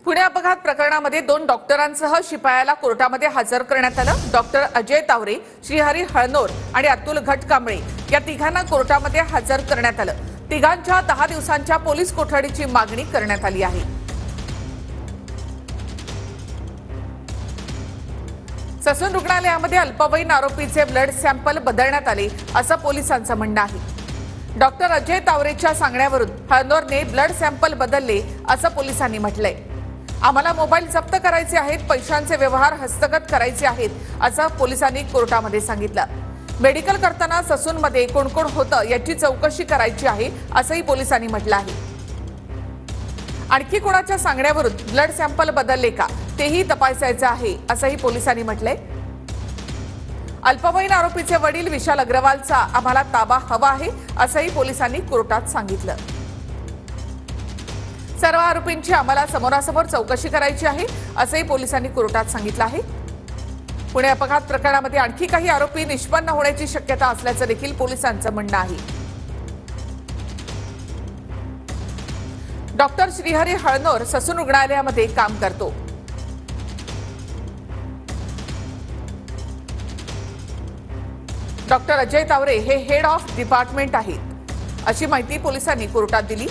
पुणे अपघात प्रकरणामध्ये 2 डॉक्टरांसह शिपायाला कोर्टामध्ये हजर करण्यात आलं। डॉक्टर अजय तावरे, श्रीहरी हळनोर आणि अतुल घटकांबळे या तिघांना कोर्टामध्ये हजर करण्यात आलं। तिघांच्या 10 दिवसांच्या पोलीस कोठडीची मागणी करण्यात आली आहे। ससून रुग्णालयामध्ये अल्पवयीन आरोपीचे ब्लड सॅम्पल बदलण्यात आले असं पोलिसांचं म्हणणं आहे। डॉक्टर अजय तावरेच्या सांगण्यावरून हळनोरने ब्लड सॅम्पल बदलले असं पोलिसांनी म्हटलंय। आम्हाला मोबाईल जप्त करायचे आहेत, पैशांचे व्यवहार हस्तगत करायचे आहेत असं पोलिसांनी कोर्टामध्ये सांगितलं। मेडिकल करताना ससूनमध्ये कोण कोण होतं याची चौकशी करायची आहे असंही पोलिसांनी म्हटलं आहे। आणखी कोणाच्या सांगण्यावरून ब्लड सॅम्पल बदलले का तेही तपासायचं आहे असंही पोलिसांनी म्हटलंय। अल्पवयीन आरोपीचे वडील विशाल अग्रवालचा आम्हाला ताबा हवा आहे असंही पोलिसांनी कोर्टात सांगितलं। सर्व आरोपींची आम्हाला समोरासमोर चौकशी करायची आहे असंही पोलिसांनी कोर्टात सांगितलं आहे। पुणे अपघात प्रकरणामध्ये आणखी काही आरोपी निष्पन्न होण्याची शक्यता असल्याचं देखील पोलिसांचं म्हणणं आहे। डॉक्टर श्रीहरी हळनोर ससून रुग्णालयामध्ये काम करतो। डॉक्टर अजय तावरे हे हेड ऑफ डिपार्टमेंट आहेत अशी माहिती पोलिसांनी कोर्टात दिली।